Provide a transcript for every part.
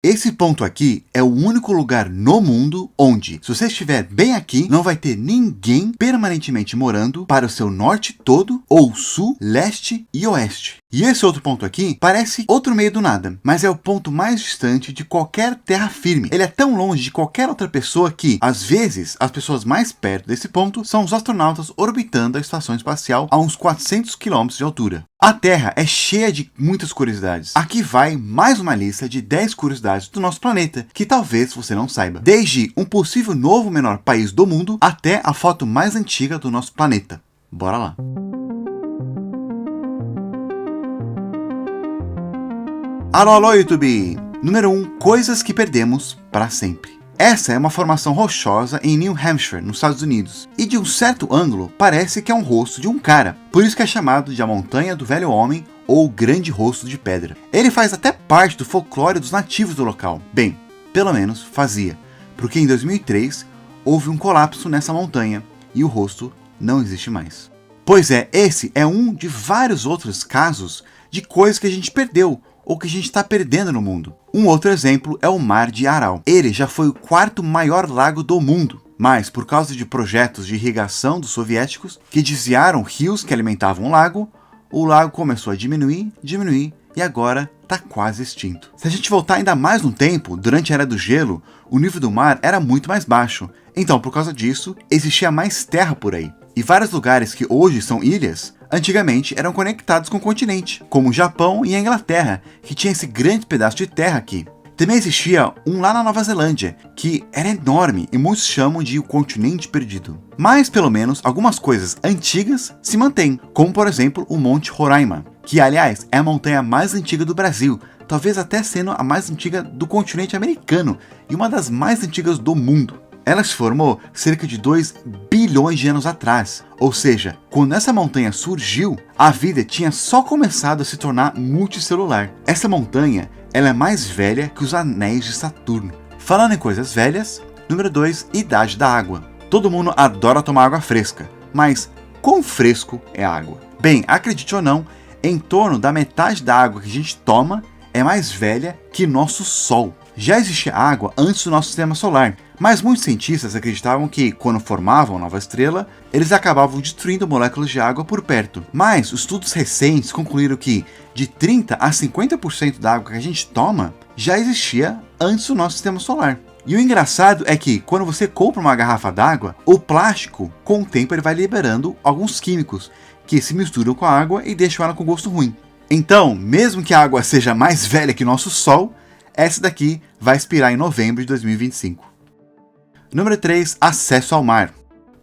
Esse ponto aqui é o único lugar no mundo onde, se você estiver bem aqui, não vai ter ninguém permanentemente morando para o seu norte todo, ou sul, leste e oeste. E esse outro ponto aqui parece outro meio do nada, mas é o ponto mais distante de qualquer terra firme. Ele é tão longe de qualquer outra pessoa que, às vezes, as pessoas mais perto desse ponto são os astronautas orbitando a estação espacial a uns 400 km de altura. A Terra é cheia de muitas curiosidades. Aqui vai mais uma lista de 10 curiosidades do nosso planeta, que talvez você não saiba. Desde um possível novo menor país do mundo, até a foto mais antiga do nosso planeta. Bora lá! Alô, alô, YouTube! Número 1. Coisas que perdemos para sempre. Essa é uma formação rochosa em New Hampshire, nos Estados Unidos, e de um certo ângulo parece que é um rosto de um cara, por isso que é chamado de a Montanha do Velho Homem ou o Grande Rosto de Pedra. Ele faz até parte do folclore dos nativos do local. Bem, pelo menos fazia, porque em 2003 houve um colapso nessa montanha e o rosto não existe mais. Pois é, esse é um de vários outros casos de coisas que a gente perdeu, ou que a gente está perdendo no mundo. Um outro exemplo é o Mar de Aral. Ele já foi o 4º maior lago do mundo, mas por causa de projetos de irrigação dos soviéticos, que desviaram rios que alimentavam o lago começou a diminuir, e agora está quase extinto. Se a gente voltar ainda mais no tempo, durante a Era do Gelo, o nível do mar era muito mais baixo. Então, por causa disso, existia mais terra por aí. E vários lugares que hoje são ilhas, antigamente eram conectados com o continente, como o Japão e a Inglaterra, que tinha esse grande pedaço de terra aqui. Também existia um lá na Nova Zelândia, que era enorme e muitos chamam de o continente perdido. Mas pelo menos algumas coisas antigas se mantêm, como por exemplo o Monte Roraima, que aliás é a montanha mais antiga do Brasil, talvez até sendo a mais antiga do continente americano e uma das mais antigas do mundo. Ela se formou cerca de 2 bilhões de anos atrás, ou seja, quando essa montanha surgiu, a vida tinha só começado a se tornar multicelular. Essa montanha, ela é mais velha que os anéis de Saturno. Falando em coisas velhas, número 2, idade da água. Todo mundo adora tomar água fresca, mas quão fresco é a água? Bem, acredite ou não, em torno da metade da água que a gente toma é mais velha que nosso Sol. Já existia água antes do nosso sistema solar, mas muitos cientistas acreditavam que, quando formavam a nova estrela, eles acabavam destruindo moléculas de água por perto. Mas estudos recentes concluíram que de 30% a 50% da água que a gente toma já existia antes do nosso sistema solar. E o engraçado é que, quando você compra uma garrafa d'água, o plástico, com o tempo, ele vai liberando alguns químicos que se misturam com a água e deixam ela com gosto ruim. Então, mesmo que a água seja mais velha que o nosso Sol, essa daqui vai expirar em novembro de 2025. Número 3. Acesso ao mar.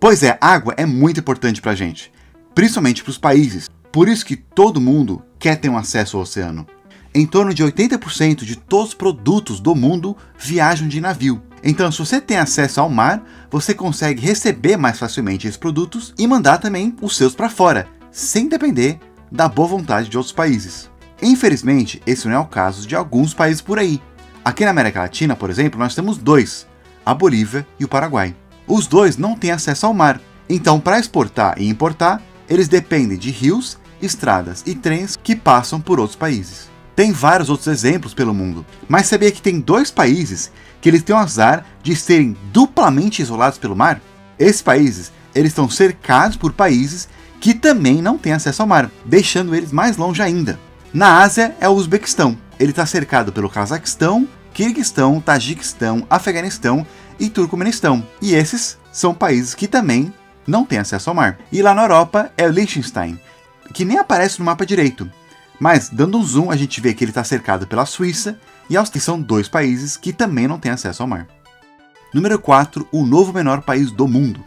Pois é, água é muito importante pra gente, principalmente para os países. Por isso que todo mundo quer ter um acesso ao oceano. Em torno de 80% de todos os produtos do mundo viajam de navio. Então, se você tem acesso ao mar, você consegue receber mais facilmente esses produtos e mandar também os seus para fora, sem depender da boa vontade de outros países. Infelizmente, esse não é o caso de alguns países por aí. Aqui na América Latina, por exemplo, nós temos 2, a Bolívia e o Paraguai. Os 2 não têm acesso ao mar, então para exportar e importar, eles dependem de rios, estradas e trens que passam por outros países. Tem vários outros exemplos pelo mundo, mas sabia que tem 2 países que eles têm o azar de serem duplamente isolados pelo mar? Esses países, eles estão cercados por países que também não têm acesso ao mar, deixando eles mais longe ainda. Na Ásia é o Uzbequistão. Ele está cercado pelo Cazaquistão, Quirguistão, Tajiquistão, Afeganistão e Turcomenistão. E esses são países que também não têm acesso ao mar. E lá na Europa é o Liechtenstein, que nem aparece no mapa direito. Mas dando um zoom a gente vê que ele está cercado pela Suíça e Áustria, que são 2 países que também não têm acesso ao mar. Número 4. O novo menor país do mundo.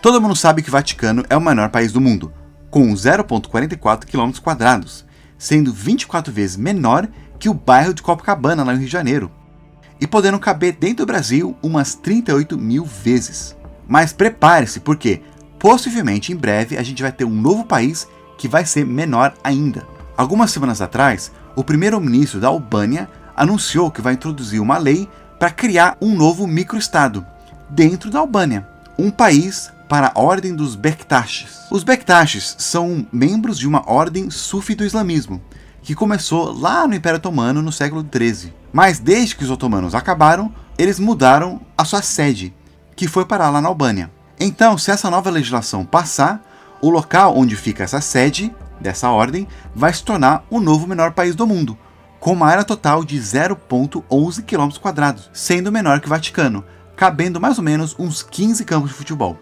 Todo mundo sabe que o Vaticano é o menor país do mundo, com 0,44 km², sendo 24 vezes menor que o bairro de Copacabana, lá no Rio de Janeiro, e podendo caber dentro do Brasil umas 38 mil vezes. Mas prepare-se, porque possivelmente em breve a gente vai ter um novo país que vai ser menor ainda. Algumas semanas atrás, o primeiro-ministro da Albânia anunciou que vai introduzir uma lei para criar um novo microestado dentro da Albânia, um país para a ordem dos Bektaşis. Os Bektaşis são membros de uma ordem sufi do islamismo, que começou lá no Império Otomano no século XIII. Mas desde que os otomanos acabaram, eles mudaram a sua sede, que foi parar lá na Albânia. Então, se essa nova legislação passar, o local onde fica essa sede dessa ordem vai se tornar o novo menor país do mundo, com uma área total de 0,11 km², sendo menor que o Vaticano, cabendo mais ou menos uns 15 campos de futebol.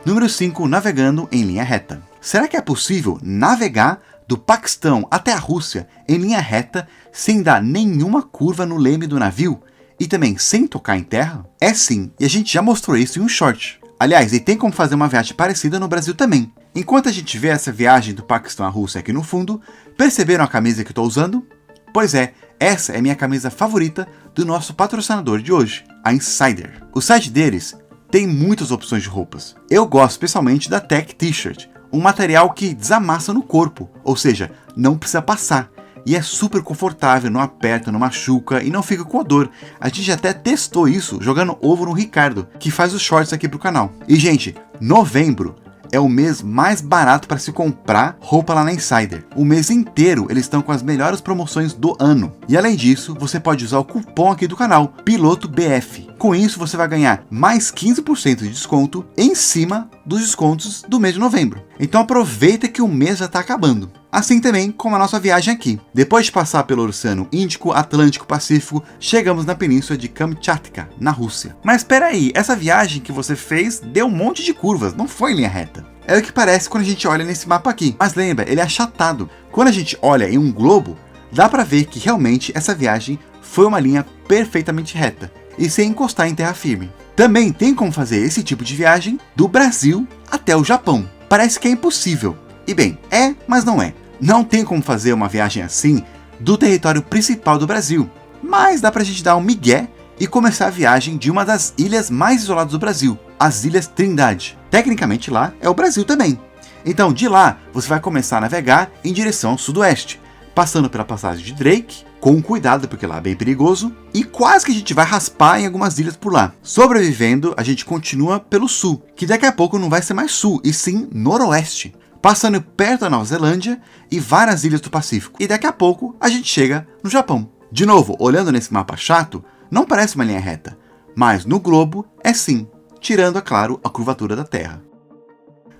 Número 5. Navegando em linha reta. Será que é possível navegar do Paquistão até a Rússia em linha reta sem dar nenhuma curva no leme do navio e também sem tocar em terra? É sim, e a gente já mostrou isso em um short. Aliás, e tem como fazer uma viagem parecida no Brasil também. Enquanto a gente vê essa viagem do Paquistão à Rússia aqui no fundo, perceberam a camisa que eu estou usando? Pois é, essa é minha camisa favorita do nosso patrocinador de hoje, a Insider. O site deles tem muitas opções de roupas. Eu gosto especialmente da Tech T-shirt, um material que desamassa no corpo, ou seja, não precisa passar. E é super confortável, não aperta, não machuca e não fica com odor. A gente até testou isso jogando ovo no Ricardo, que faz os shorts aqui pro canal. E gente, novembro é o mês mais barato para se comprar roupa lá na Insider. O mês inteiro eles estão com as melhores promoções do ano. E além disso, você pode usar o cupom aqui do canal, PILOTOBF. Com isso você vai ganhar mais 15% de desconto em cima dos descontos do mês de novembro. Então aproveita que o mês já está acabando. Assim também como a nossa viagem aqui. Depois de passar pelo Oceano Índico, Atlântico, Pacífico, chegamos na península de Kamchatka, na Rússia. Mas espera aí, essa viagem que você fez deu um monte de curvas, não foi em linha reta. É o que parece quando a gente olha nesse mapa aqui. Mas lembra, ele é achatado. Quando a gente olha em um globo, dá para ver que realmente essa viagem foi uma linha perfeitamente reta e sem encostar em terra firme. Também tem como fazer esse tipo de viagem do Brasil até o Japão. Parece que é impossível. E bem, é, mas não é. Não tem como fazer uma viagem assim do território principal do Brasil, mas dá pra gente dar um migué e começar a viagem de uma das ilhas mais isoladas do Brasil, as Ilhas Trindade. Tecnicamente lá é o Brasil também. Então de lá você vai começar a navegar em direção ao sudoeste, passando pela passagem de Drake, com cuidado porque lá é bem perigoso, e quase que a gente vai raspar em algumas ilhas por lá. Sobrevivendo, a gente continua pelo sul, que daqui a pouco não vai ser mais sul, e sim noroeste, passando perto da Nova Zelândia e várias ilhas do Pacífico. E daqui a pouco a gente chega no Japão. De novo, olhando nesse mapa chato, não parece uma linha reta, mas no globo é sim, tirando, é claro, a curvatura da Terra.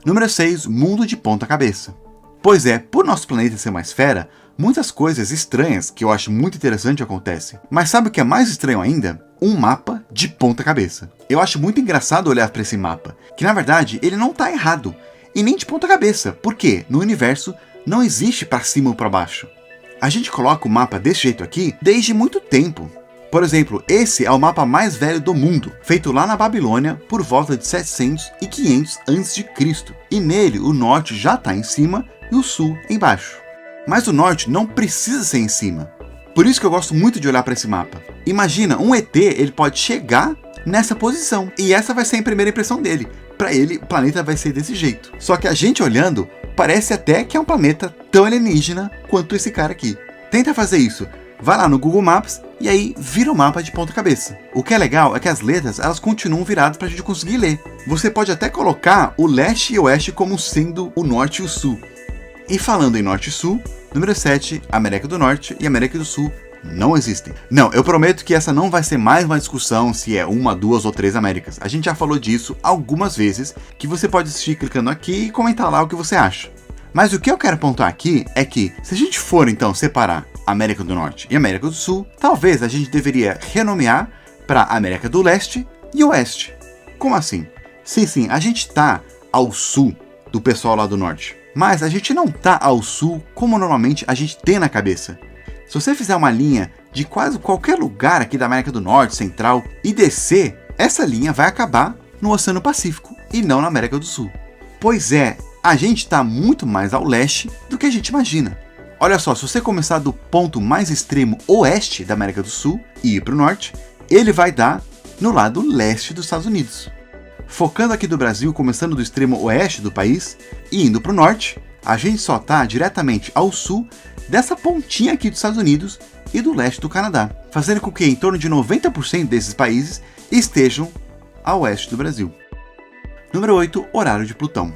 Número 6. Mundo de ponta cabeça. Pois é, por nosso planeta ser uma esfera, muitas coisas estranhas que eu acho muito interessante acontecem. Mas sabe o que é mais estranho ainda? Um mapa de ponta cabeça. Eu acho muito engraçado olhar para esse mapa, que na verdade ele não está errado. E nem de ponta cabeça, porque no universo não existe para cima ou para baixo. A gente coloca o mapa desse jeito aqui desde muito tempo. Por exemplo, esse é o mapa mais velho do mundo, feito lá na Babilônia por volta de 700 e 500 a.C. E nele o norte já está em cima e o sul embaixo. Mas o norte não precisa ser em cima. Por isso que eu gosto muito de olhar para esse mapa. Imagina, um ET ele pode chegar nessa posição e essa vai ser a primeira impressão dele. Para ele, o planeta vai ser desse jeito. Só que a gente olhando, parece até que é um planeta tão alienígena quanto esse cara aqui. Tenta fazer isso. Vai lá no Google Maps e aí vira o mapa de ponta cabeça. O que é legal é que as letras elas continuam viradas para a gente conseguir ler. Você pode até colocar o leste e o oeste como sendo o norte e o sul. E falando em norte e sul, número 7, América do Norte e América do Sul não existem. Não, eu prometo que essa não vai ser mais uma discussão se é uma, duas ou três Américas. A gente já falou disso algumas vezes, que você pode assistir clicando aqui e comentar lá o que você acha. Mas o que eu quero apontar aqui é que, se a gente for então separar América do Norte e América do Sul, talvez a gente deveria renomear para América do Leste e Oeste. Como assim? Sim, a gente tá ao sul do pessoal lá do Norte, mas a gente não tá ao sul como normalmente a gente tem na cabeça. Se você fizer uma linha de quase qualquer lugar aqui da América do Norte, Central, e descer, essa linha vai acabar no Oceano Pacífico e não na América do Sul. Pois é, a gente está muito mais ao leste do que a gente imagina. Olha só, se você começar do ponto mais extremo oeste da América do Sul e ir para o norte, ele vai dar no lado leste dos Estados Unidos. Focando aqui do Brasil, começando do extremo oeste do país e indo para o norte, a gente só está diretamente ao sul dessa pontinha aqui dos Estados Unidos e do leste do Canadá, fazendo com que em torno de 90% desses países estejam a oeste do Brasil. Número 8. Horário de Plutão.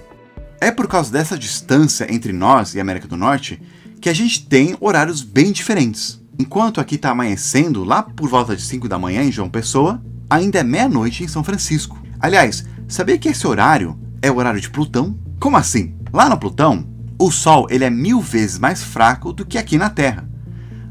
É por causa dessa distância entre nós e a América do Norte que a gente tem horários bem diferentes. Enquanto aqui está amanhecendo lá por volta de 5 da manhã em João Pessoa, ainda é meia-noite em São Francisco. Aliás, sabia que esse horário é o horário de Plutão? Como assim? Lá no Plutão, o Sol ele é 1000 vezes mais fraco do que aqui na Terra.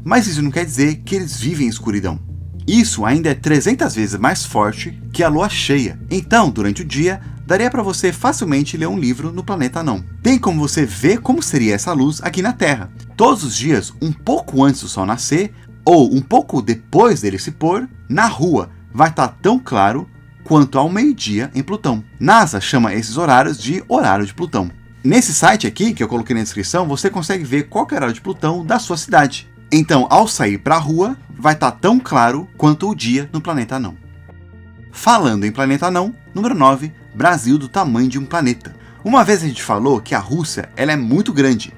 Mas isso não quer dizer que eles vivem em escuridão. Isso ainda é 300 vezes mais forte que a lua cheia. Então, durante o dia, daria para você facilmente ler um livro no planeta Anão. Tem como você ver como seria essa luz aqui na Terra. Todos os dias, um pouco antes do Sol nascer, ou um pouco depois dele se pôr, na rua vai estar tão claro quanto ao meio-dia em Plutão. NASA chama esses horários de horário de Plutão. Nesse site aqui, que eu coloquei na descrição, você consegue ver qual que é o horário de Plutão da sua cidade. Então, ao sair para a rua, vai estar tão claro quanto o dia no planeta Anão. Falando em planeta Anão, número 9, Brasil do tamanho de um planeta. Uma vez a gente falou que a Rússia ela é muito grande,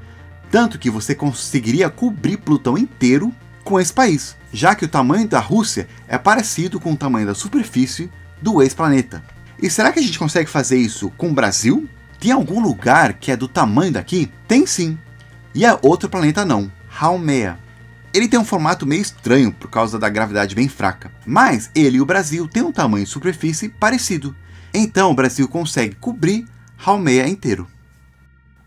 tanto que você conseguiria cobrir Plutão inteiro com esse país, já que o tamanho da Rússia é parecido com o tamanho da superfície do ex-planeta. E será que a gente consegue fazer isso com o Brasil? Tem algum lugar que é do tamanho daqui? Tem sim. E é outro planeta não, Haumea. Ele tem um formato meio estranho por causa da gravidade bem fraca, mas ele e o Brasil têm um tamanho de superfície parecido. Então o Brasil consegue cobrir Haumea inteiro.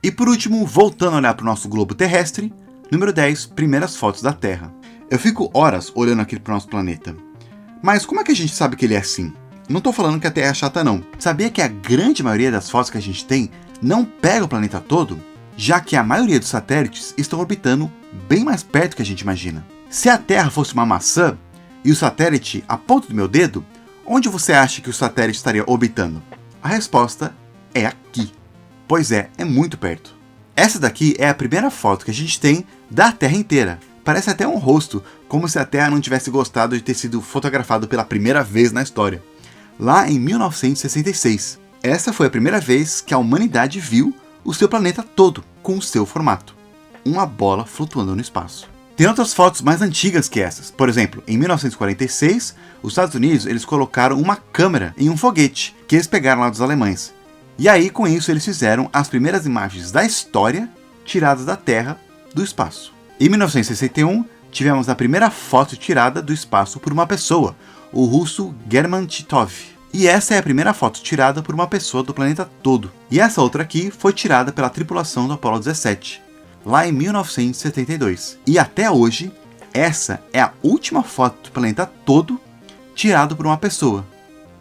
E por último, voltando a olhar para o nosso globo terrestre, número 10, primeiras fotos da Terra. Eu fico horas olhando aqui para o nosso planeta. Mas como é que a gente sabe que ele é assim? Não estou falando que a Terra é chata não. Sabia que a grande maioria das fotos que a gente tem não pega o planeta todo? Já que a maioria dos satélites estão orbitando bem mais perto do que a gente imagina. Se a Terra fosse uma maçã e o satélite a ponta do meu dedo, onde você acha que o satélite estaria orbitando? A resposta é aqui. Pois é muito perto. Essa daqui é a primeira foto que a gente tem da Terra inteira. Parece até um rosto, como se a Terra não tivesse gostado de ter sido fotografado pela primeira vez na história. Lá em 1966. Essa foi a primeira vez que a humanidade viu o seu planeta todo com o seu formato. Uma bola flutuando no espaço. Tem outras fotos mais antigas que essas. Por exemplo, em 1946, os Estados Unidos eles colocaram uma câmera em um foguete que eles pegaram lá dos alemães. E aí, com isso, eles fizeram as primeiras imagens da história tiradas da Terra do espaço. Em 1961, tivemos a primeira foto tirada do espaço por uma pessoa, o russo German Titov. E essa é a primeira foto tirada por uma pessoa do planeta todo. E essa outra aqui foi tirada pela tripulação do Apollo 17, lá em 1972. E até hoje, essa é a última foto do planeta todo tirada por uma pessoa.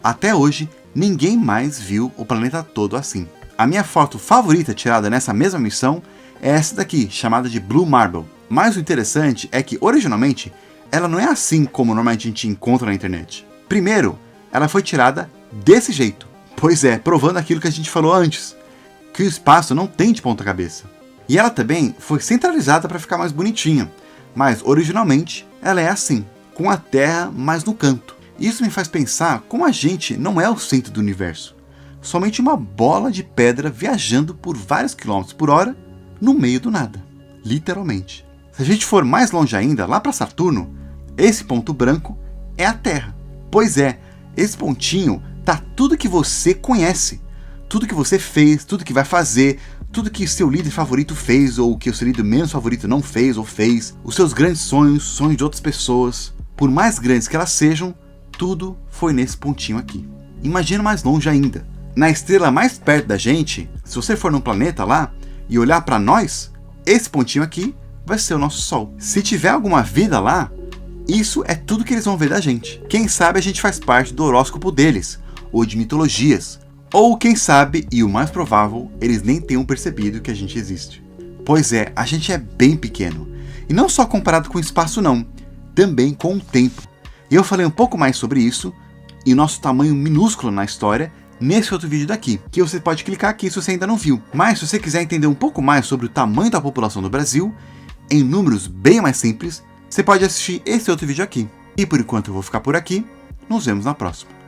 Até hoje, ninguém mais viu o planeta todo assim. A minha foto favorita tirada nessa mesma missão é essa daqui, chamada de Blue Marble. Mas o interessante é que, originalmente, ela não é assim como normalmente a gente encontra na internet. Primeiro, ela foi tirada desse jeito. Pois é, provando aquilo que a gente falou antes, que o espaço não tem de ponta cabeça. E ela também foi centralizada para ficar mais bonitinha, mas originalmente ela é assim, com a Terra mais no canto. Isso me faz pensar como a gente não é o centro do universo, somente uma bola de pedra viajando por vários quilômetros por hora no meio do nada, literalmente. Se a gente for mais longe ainda, lá para Saturno, esse ponto branco é a Terra. Pois é, esse pontinho tá tudo que você conhece, tudo que você fez, tudo que vai fazer, tudo que seu líder favorito fez ou que o seu líder menos favorito não fez ou fez, os seus grandes sonhos, sonhos de outras pessoas, por mais grandes que elas sejam, tudo foi nesse pontinho aqui. Imagina mais longe ainda, na estrela mais perto da gente, se você for num planeta lá e olhar para nós, esse pontinho aqui vai ser o nosso Sol. Se tiver alguma vida lá, isso é tudo que eles vão ver da gente. Quem sabe a gente faz parte do horóscopo deles, ou de mitologias. Ou quem sabe, e o mais provável, eles nem tenham percebido que a gente existe. Pois é, a gente é bem pequeno. E não só comparado com o espaço não, também com o tempo. E eu falei um pouco mais sobre isso, e o nosso tamanho minúsculo na história, nesse outro vídeo daqui, que você pode clicar aqui se você ainda não viu. Mas se você quiser entender um pouco mais sobre o tamanho da população do Brasil, em números bem mais simples, você pode assistir esse outro vídeo aqui. E por enquanto eu vou ficar por aqui, nos vemos na próxima.